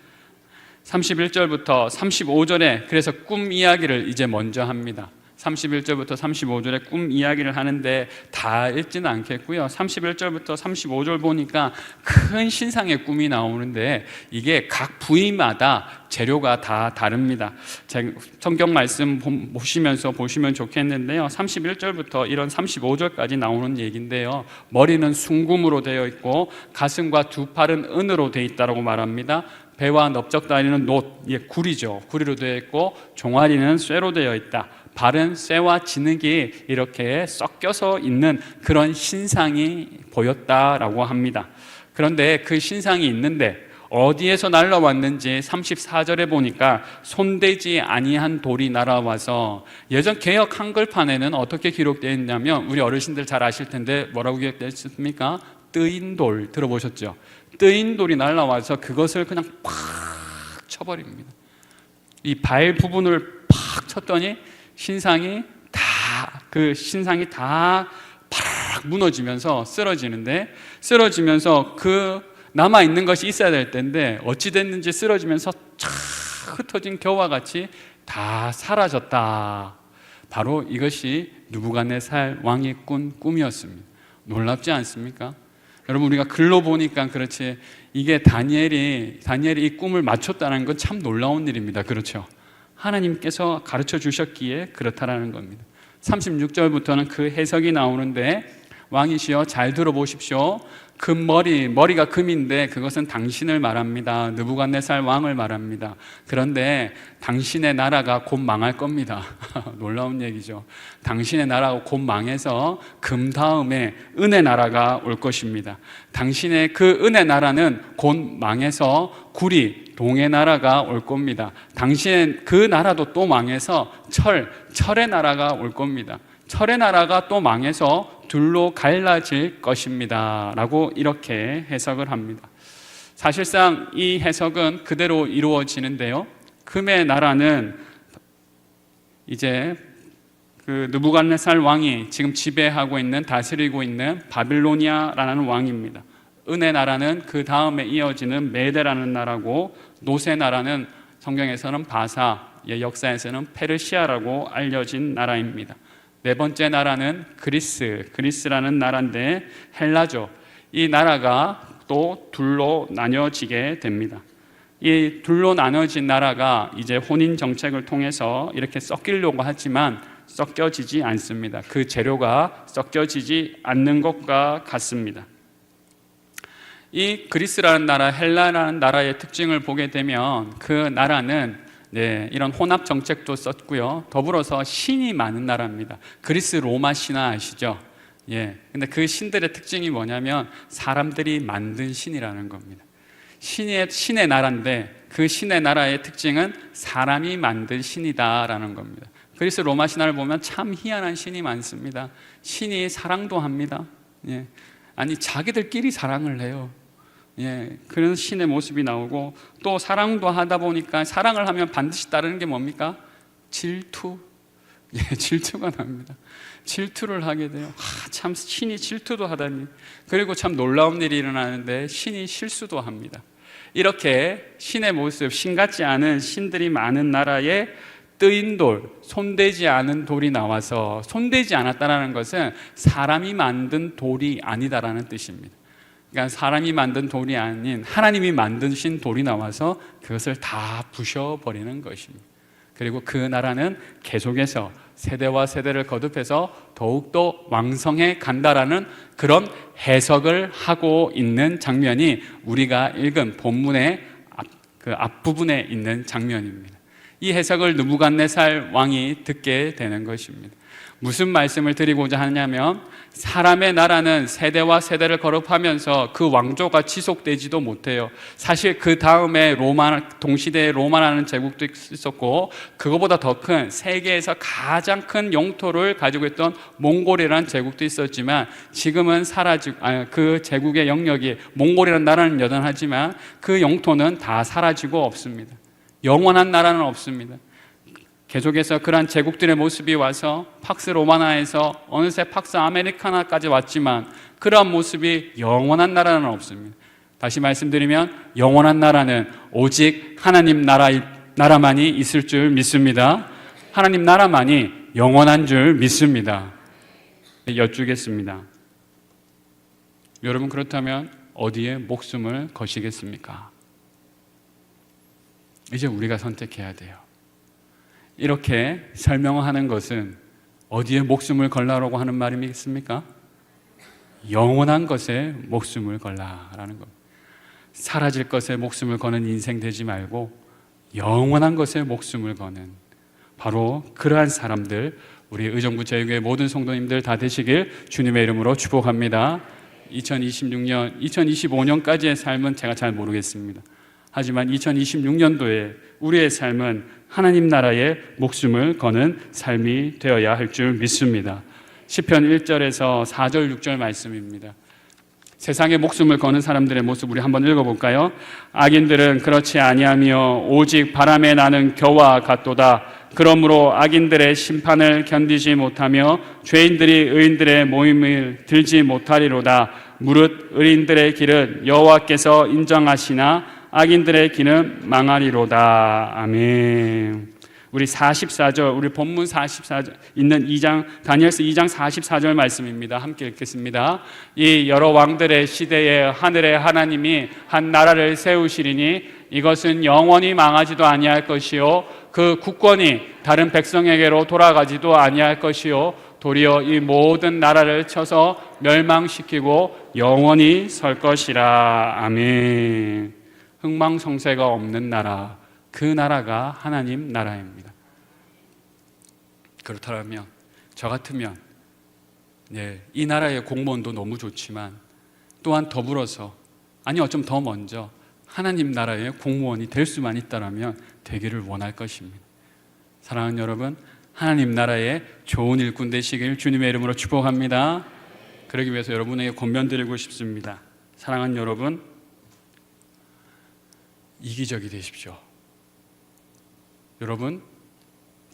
31절부터 35절에 그래서 꿈 이야기를 이제 먼저 합니다. 31절부터 35절에 꿈 이야기를 하는데 다 읽지는 않겠고요. 31절부터 35절 보니까 큰 신상의 꿈이 나오는데 이게 각 부위마다 재료가 다 다릅니다. 제가 성경 말씀 보시면서 보시면 좋겠는데요. 31절부터 이런 35절까지 나오는 얘기인데요. 머리는 순금으로 되어 있고 가슴과 두 팔은 은으로 되어 있다고 말합니다. 배와 넓적다리는 구리죠. 구리로 되어 있고 종아리는 쇠로 되어 있다. 발은 쇠와 진흙이 이렇게 섞여서 있는 그런 신상이 보였다라고 합니다. 그런데 그 신상이 있는데 어디에서 날라왔는지 34절에 보니까 손대지 아니한 돌이 날아와서, 예전 개역 한글판에는 어떻게 기록되어 있냐면 우리 어르신들 잘 아실 텐데 뭐라고 기록되어 있습니까? 뜨인 돌 들어보셨죠? 뜨인 돌이 날아와서 그것을 그냥 팍 쳐버립니다. 이 발 부분을 팍 쳤더니 신상이 다 파랗게 쫙 무너지면서 쓰러지면서 그 남아있는 것이 있어야 될 텐데 어찌 됐는지 쓰러지면서 쫙 흩어진 겨와 같이 다 사라졌다. 바로 이것이 느부갓네살 왕이 꾼 꿈이었습니다. 놀랍지 않습니까? 여러분, 우리가 글로 보니까 그렇지, 이게 다니엘이 이 꿈을 맞췄다는 건 참 놀라운 일입니다. 그렇죠? 하나님께서 가르쳐 주셨기에 그렇다라는 겁니다. 36절부터는 그 해석이 나오는데, 왕이시여 잘 들어보십시오. 머리가 금인데 그것은 당신을 말합니다. 느부갓네살 왕을 말합니다. 그런데 당신의 나라가 곧 망할 겁니다. 놀라운 얘기죠. 당신의 나라가 곧 망해서 금 다음에 은혜 나라가 올 것입니다. 당신의 그 은혜 나라는 곧 망해서 구리, 동의 나라가 올 겁니다. 당신의 그 나라도 또 망해서 철의 나라가 올 겁니다. 철의 나라가 또 망해서 둘로 갈라질 것입니다 라고 이렇게 해석을 합니다. 사실상 이 해석은 그대로 이루어지는데요, 금의 나라는 이제 그 느부갓네살 왕이 지금 지배하고 있는, 다스리고 있는 바빌로니아라는 왕입니다. 은혜 나라는 그 다음에 이어지는 메데라는 나라고, 노세 나라는 성경에서는 바사, 역사에서는 페르시아라고 알려진 나라입니다. 네 번째 나라는 그리스라는 나라인데 헬라죠. 이 나라가 또 둘로 나뉘어지게 됩니다. 이 둘로 나눠진 나라가 이제 혼인 정책을 통해서 이렇게 섞이려고 하지만 섞여지지 않습니다. 그 재료가 섞여지지 않는 것과 같습니다. 이 그리스라는 나라, 헬라라는 나라의 특징을 보게 되면 그 나라는 이런 혼합 정책도 썼고요, 더불어서 신이 많은 나라입니다. 그리스 로마 신화 아시죠? 근데 그 신들의 특징이 뭐냐면 사람들이 만든 신이라는 겁니다. 신의 나라인데 그 신의 나라의 특징은 사람이 만든 신이다라는 겁니다. 그리스 로마 신화를 보면 참 희한한 신이 많습니다. 신이 사랑도 합니다. 아니, 자기들끼리 사랑을 해요. 그런 신의 모습이 나오고, 또 사랑도 하다 보니까 사랑을 하면 반드시 따르는 게 뭡니까? 질투. 질투가 납니다. 질투를 하게 돼요. 참 신이 질투도 하다니. 그리고 참 놀라운 일이 일어나는데 신이 실수도 합니다. 이렇게 신의 모습, 신 같지 않은 신들이 많은 나라에 뜨인 돌, 손대지 않은 돌이 나와서, 손대지 않았다는 것은 사람이 만든 돌이 아니다라는 뜻입니다. 그러니까 사람이 만든 돌이 아닌 하나님이 만드신 돌이 나와서 그것을 다 부셔버리는 것입니다. 그리고 그 나라는 계속해서 세대와 세대를 거듭해서 더욱더 왕성해 간다라는 그런 해석을 하고 있는 장면이 우리가 읽은 본문의 그 앞부분에 있는 장면입니다. 이 해석을 느부갓네살 왕이 듣게 되는 것입니다. 무슨 말씀을 드리고자 하냐면, 사람의 나라는 세대와 세대를 거듭하면서 그 왕조가 지속되지도 못해요. 사실 그 다음에 동시대에 로마라는 제국도 있었고, 그거보다 더 큰, 세계에서 가장 큰 영토를 가지고 있던 몽골이라는 제국도 있었지만, 지금은 그 제국의 영역이, 몽골이라는 나라는 여전하지만 그 영토는 다 사라지고 없습니다. 영원한 나라는 없습니다. 계속해서 그러한 제국들의 모습이 와서 팍스 로마나에서 어느새 팍스 아메리카나까지 왔지만 그러한 모습이 영원한 나라는 없습니다. 다시 말씀드리면 영원한 나라는 오직 하나님 나라만이 있을 줄 믿습니다. 하나님 나라만이 영원한 줄 믿습니다. 여쭈겠습니다. 여러분, 그렇다면 어디에 목숨을 거시겠습니까? 이제 우리가 선택해야 돼요. 이렇게 설명하는 것은 어디에 목숨을 걸라라고 하는 말이겠습니까? 영원한 것에 목숨을 걸라라는 겁니다. 사라질 것에 목숨을 거는 인생 되지 말고 영원한 것에 목숨을 거는, 바로 그러한 사람들, 우리 의정부 제일교회 모든 성도님들 다 되시길 주님의 이름으로 축복합니다. 2025년까지의 삶은 제가 잘 모르겠습니다. 하지만 2026년도에 우리의 삶은 하나님 나라에 목숨을 거는 삶이 되어야 할 줄 믿습니다. 시편 1절에서 4절 6절 말씀입니다. 세상에 목숨을 거는 사람들의 모습 우리 한번 읽어볼까요? 악인들은 그렇지 아니하며 오직 바람에 나는 겨와 같도다. 그러므로 악인들의 심판을 견디지 못하며 죄인들이 의인들의 모임을 들지 못하리로다. 무릇 의인들의 길은 여호와께서 인정하시나 악인들의 길은 망하리로다. 아멘. 우리 44절, 우리 본문 44절 있는 2장, 다니엘서 2장 44절 말씀입니다. 함께 읽겠습니다. 이 여러 왕들의 시대에 하늘의 하나님이 한 나라를 세우시리니 이것은 영원히 망하지도 아니할 것이요 그 국권이 다른 백성에게로 돌아가지도 아니할 것이요 도리어 이 모든 나라를 쳐서 멸망시키고 영원히 설 것이라. 아멘. 흥망성쇠가 없는 나라, 그 나라가 하나님 나라입니다. 그렇다면 저 같으면 이 나라의 공무원도 너무 좋지만 또한 더불어서 어쩜 더 먼저 하나님 나라의 공무원이 될 수만 있다면 되기를 원할 것입니다. 사랑하는 여러분, 하나님 나라의 좋은 일꾼 되시길 주님의 이름으로 축복합니다. 그러기 위해서 여러분에게 권면드리고 싶습니다. 사랑하는 여러분, 이기적이 되십시오. 여러분,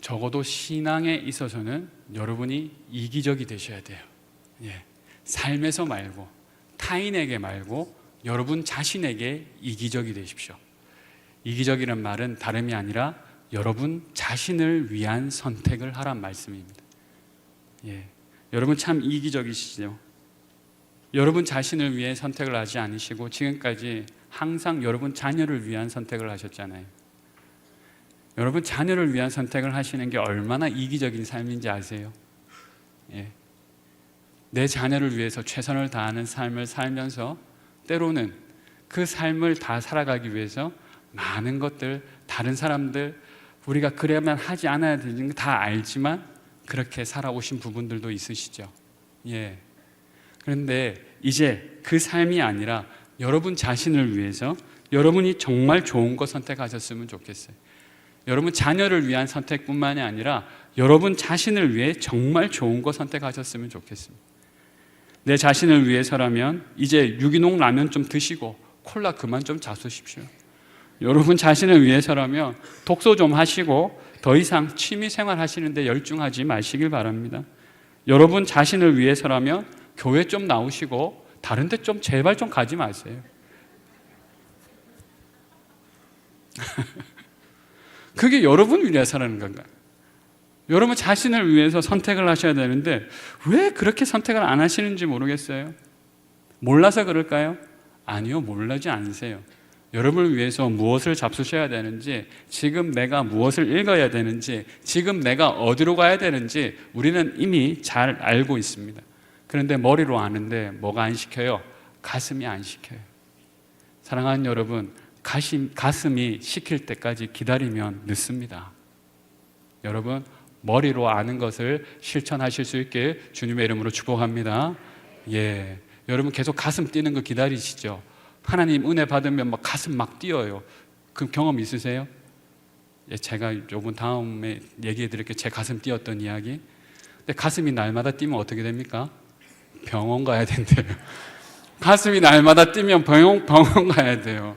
적어도 신앙에 있어서는 여러분이 이기적이 되셔야 돼요. 삶에서 말고, 타인에게 말고 여러분 자신에게 이기적이 되십시오. 이기적이란 말은 다름이 아니라 여러분 자신을 위한 선택을 하란 말씀입니다. 여러분 참 이기적이시죠? 여러분 자신을 위해 선택을 하지 않으시고 지금까지 항상 여러분 자녀를 위한 선택을 하셨잖아요. 여러분 자녀를 위한 선택을 하시는 게 얼마나 이기적인 삶인지 아세요? 내 자녀를 위해서 최선을 다하는 삶을 살면서 때로는 그 삶을 다 살아가기 위해서 많은 것들, 다른 사람들, 우리가 그래야만 하지 않아야 되는 거 다 알지만 그렇게 살아오신 부분들도 있으시죠. 그런데 이제 그 삶이 아니라 여러분 자신을 위해서 여러분이 정말 좋은 거 선택하셨으면 좋겠어요. 여러분 자녀를 위한 선택뿐만이 아니라 여러분 자신을 위해 정말 좋은 거 선택하셨으면 좋겠습니다. 내 자신을 위해서라면 이제 유기농 라면 좀 드시고 콜라 그만 좀 자수십시오. 여러분 자신을 위해서라면 독서 좀 하시고 더 이상 취미생활 하시는데 열중하지 마시길 바랍니다. 여러분 자신을 위해서라면 교회 좀 나오시고 다른 데 좀 제발 좀 가지 마세요. 그게 여러분을 위해서라는 건가요? 여러분 자신을 위해서 선택을 하셔야 되는데 왜 그렇게 선택을 안 하시는지 모르겠어요. 몰라서 그럴까요? 아니요, 몰라지 않으세요. 여러분을 위해서 무엇을 잡수셔야 되는지, 지금 내가 무엇을 읽어야 되는지, 지금 내가 어디로 가야 되는지 우리는 이미 잘 알고 있습니다. 그런데 머리로 아는데 뭐가 안 시켜요? 가슴이 안 시켜요. 사랑하는 여러분, 가슴이 시킬 때까지 기다리면 늦습니다. 여러분, 머리로 아는 것을 실천하실 수 있게 주님의 이름으로 축복합니다. 여러분 계속 가슴 뛰는 거 기다리시죠? 하나님 은혜 받으면 막 가슴 막 뛰어요. 그 경험 있으세요? 제가 요번 다음에 얘기해 드릴게요. 제 가슴 뛰었던 이야기. 근데 가슴이 날마다 뛰면 어떻게 됩니까? 병원 가야 된대요. 가슴이 날마다 뛰면 병원 가야 돼요.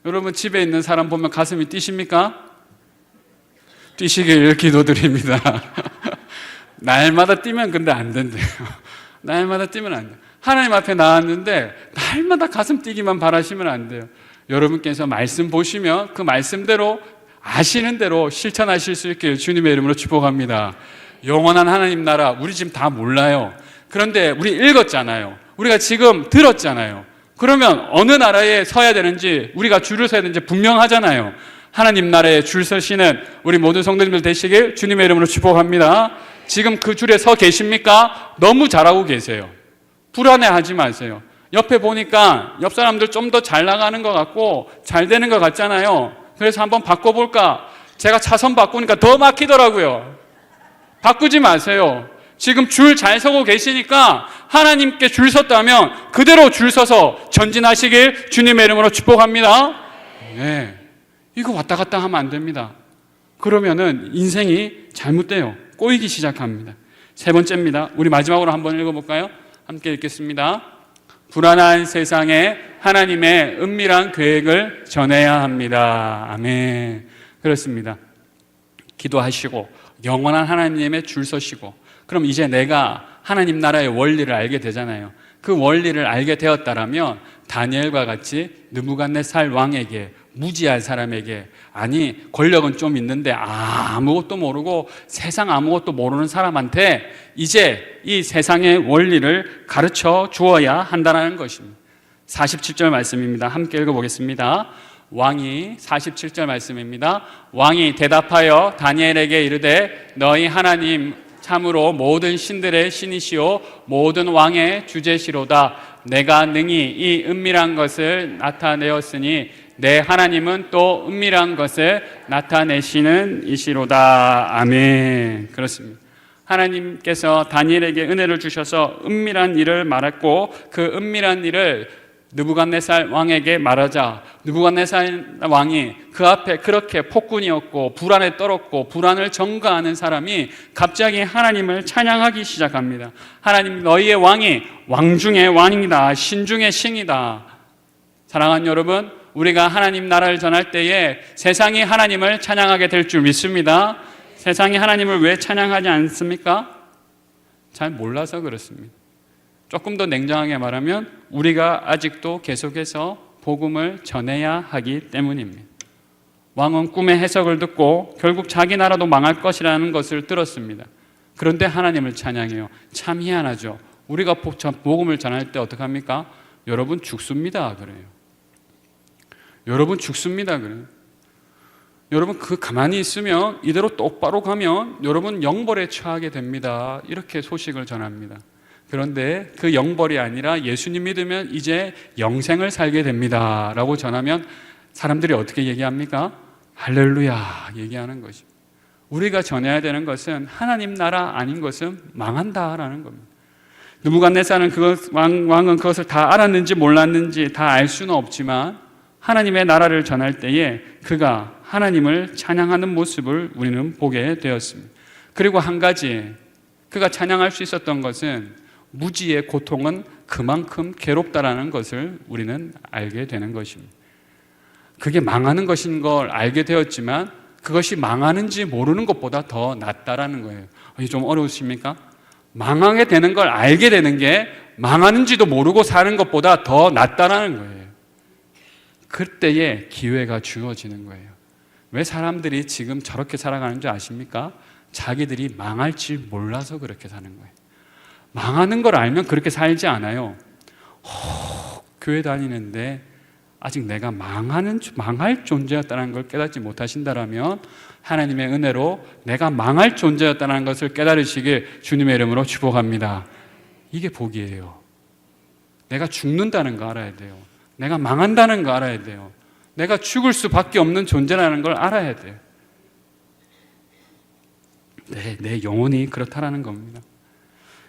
여러분 집에 있는 사람 보면 가슴이 뛰십니까? 뛰시길 기도드립니다. 날마다 뛰면 근데 안 된대요. 날마다 뛰면 안 돼요. 하나님 앞에 나왔는데 날마다 가슴 뛰기만 바라시면 안 돼요. 여러분께서 말씀 보시면 그 말씀대로 아시는 대로 실천하실 수 있게 주님의 이름으로 축복합니다. 영원한 하나님 나라 우리 지금 다 몰라요. 그런데 우리 읽었잖아요. 우리가 지금 들었잖아요. 그러면 어느 나라에 서야 되는지, 우리가 줄을 서야 되는지 분명하잖아요. 하나님 나라에 줄 서시는 우리 모든 성도님들 되시길 주님의 이름으로 축복합니다. 지금 그 줄에 서 계십니까? 너무 잘하고 계세요. 불안해하지 마세요. 옆에 보니까 옆 사람들 좀 더 잘 나가는 것 같고 잘 되는 것 같잖아요. 그래서 한번 바꿔볼까? 제가 차선 바꾸니까 더 막히더라고요. 바꾸지 마세요. 지금 줄 잘 서고 계시니까 하나님께 줄 섰다면 그대로 줄 서서 전진하시길 주님의 이름으로 축복합니다. 이거 왔다 갔다 하면 안 됩니다. 그러면은 인생이 잘못돼요. 꼬이기 시작합니다. 세 번째입니다. 우리 마지막으로 한번 읽어볼까요? 함께 읽겠습니다. 불안한 세상에 하나님의 은밀한 계획을 전해야 합니다. 아멘. 그렇습니다. 기도하시고 영원한 하나님의 줄 서시고, 그럼 이제 내가 하나님 나라의 원리를 알게 되잖아요. 그 원리를 알게 되었다라면 다니엘과 같이 느부갓네살 왕에게, 무지한 사람에게, 아니 권력은 좀 있는데 아무것도 모르고 세상 아무것도 모르는 사람한테 이제 이 세상의 원리를 가르쳐 주어야 한다는 것입니다. 47절 말씀입니다. 함께 읽어보겠습니다. 왕이 47절 말씀입니다. 왕이 대답하여 다니엘에게 이르되 너희 하나님 참으로 모든 신들의 신이시오 모든 왕의 주제시로다. 내가 능히 이 은밀한 것을 나타내었으니 내 하나님은 또 은밀한 것을 나타내시는 이시로다. 아멘. 그렇습니다. 하나님께서 다니엘에게 은혜를 주셔서 은밀한 일을 말했고, 그 은밀한 일을 느부갓네살 왕에게 말하자 느부갓네살 왕이 그 앞에 그렇게 폭군이었고 불안에 떨었고 불안을 전가하는 사람이 갑자기 하나님을 찬양하기 시작합니다. 하나님, 너희의 왕이 왕 중의 왕이다, 신 중의 신이다. 사랑하는 여러분, 우리가 하나님 나라를 전할 때에 세상이 하나님을 찬양하게 될 줄 믿습니다. 세상이 하나님을 왜 찬양하지 않습니까? 잘 몰라서 그렇습니다. 조금 더 냉정하게 말하면 우리가 아직도 계속해서 복음을 전해야 하기 때문입니다. 왕은 꿈의 해석을 듣고 결국 자기 나라도 망할 것이라는 것을 들었습니다. 그런데 하나님을 찬양해요. 참 희한하죠. 우리가 복음을 전할 때 어떻게 합니까? 여러분 죽습니다 그래요. 여러분 죽습니다 그래요. 여러분 그 가만히 있으면 이대로 똑바로 가면 여러분 영벌에 처하게 됩니다. 이렇게 소식을 전합니다. 그런데 그 영벌이 아니라 예수님 믿으면 이제 영생을 살게 됩니다 라고 전하면 사람들이 어떻게 얘기합니까? 할렐루야 얘기하는 것입니다. 우리가 전해야 되는 것은 하나님 나라 아닌 것은 망한다라는 겁니다. 느부갓네살은 왕은 그것을 다 알았는지 몰랐는지 다 알 수는 없지만 하나님의 나라를 전할 때에 그가 하나님을 찬양하는 모습을 우리는 보게 되었습니다. 그리고 한 가지, 그가 찬양할 수 있었던 것은 무지의 고통은 그만큼 괴롭다라는 것을 우리는 알게 되는 것입니다. 그게 망하는 것인 걸 알게 되었지만 그것이 망하는지 모르는 것보다 더 낫다라는 거예요. 이게 좀 어려우십니까? 망하게 되는 걸 알게 되는 게 망하는지도 모르고 사는 것보다 더 낫다라는 거예요. 그때에 기회가 주어지는 거예요. 왜 사람들이 지금 저렇게 살아가는 줄 아십니까? 자기들이 망할 줄 몰라서 그렇게 사는 거예요. 망하는 걸 알면 그렇게 살지 않아요. 교회 다니는데 아직 내가 망할 존재였다는 걸 깨닫지 못하신다면 하나님의 은혜로 내가 망할 존재였다는 것을 깨달으시길 주님의 이름으로 축복합니다. 이게 복이에요. 내가 죽는다는 거 알아야 돼요. 내가 망한다는 거 알아야 돼요. 내가 죽을 수밖에 없는 존재라는 걸 알아야 돼요. 내 영혼이 그렇다라는 겁니다.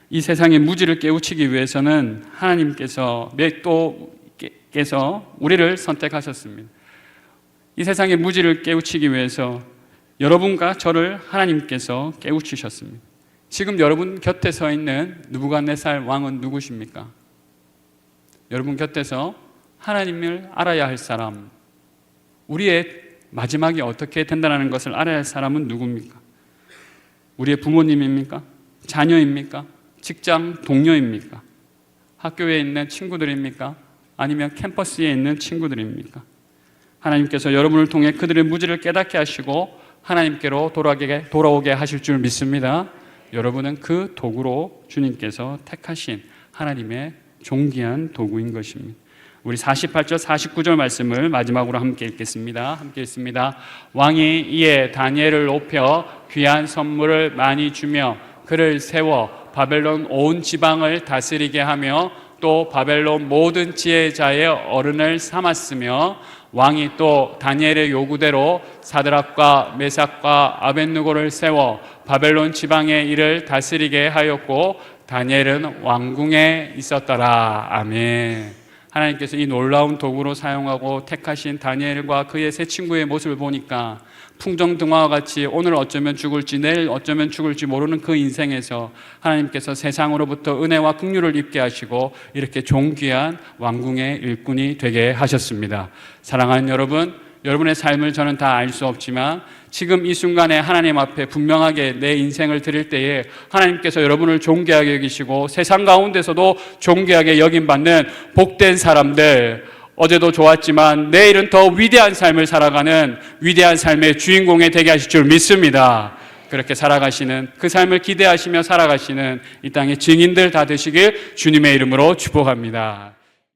이 세상의 무지를 깨우치기 위해서는 하나님께서 우리를 선택하셨습니다. 이 세상의 무지를 깨우치기 위해서 여러분과 저를 하나님께서 깨우치셨습니다. 지금 여러분 곁에 서 있는 느부갓네살 왕은 누구십니까? 여러분 곁에서 하나님을 알아야 할 사람, 우리의 마지막이 어떻게 된다는 것을 알아야 할 사람은 누굽니까? 우리의 부모님입니까? 자녀입니까? 직장 동료입니까? 학교에 있는 친구들입니까? 아니면 캠퍼스에 있는 친구들입니까? 하나님께서 여러분을 통해 그들의 무지를 깨닫게 하시고 하나님께로 돌아오게 하실 줄 믿습니다. 여러분은 그 도구로 주님께서 택하신 하나님의 존귀한 도구인 것입니다. 우리 48절 49절 말씀을 마지막으로 함께 읽겠습니다. 함께 읽습니다. 왕이 이에 다니엘을 높여 귀한 선물을 많이 주며 그를 세워 바벨론 온 지방을 다스리게 하며 또 바벨론 모든 지혜자의 어른을 삼았으며 왕이 또 다니엘의 요구대로 사드락과 메삭과 아벳느고를 세워 바벨론 지방의 일을 다스리게 하였고 다니엘은 왕궁에 있었더라. 아멘. 하나님께서 이 놀라운 도구로 사용하고 택하신 다니엘과 그의 세 친구의 모습을 보니까 풍정등화와 같이 오늘 어쩌면 죽을지 내일 어쩌면 죽을지 모르는 그 인생에서 하나님께서 세상으로부터 은혜와 긍휼을 입게 하시고 이렇게 존귀한 왕궁의 일꾼이 되게 하셨습니다. 사랑하는 여러분, 여러분의 삶을 저는 다 알 수 없지만 지금 이 순간에 하나님 앞에 분명하게 내 인생을 드릴 때에 하나님께서 여러분을 존귀하게 여기시고 세상 가운데서도 존귀하게 여김받는 복된 사람들, 어제도 좋았지만 내일은 더 위대한 삶을 살아가는 위대한 삶의 주인공이 되게 하실 줄 믿습니다. 그렇게 살아가시는, 그 삶을 기대하시며 살아가시는 이 땅의 증인들 다 되시길 주님의 이름으로 축복합니다.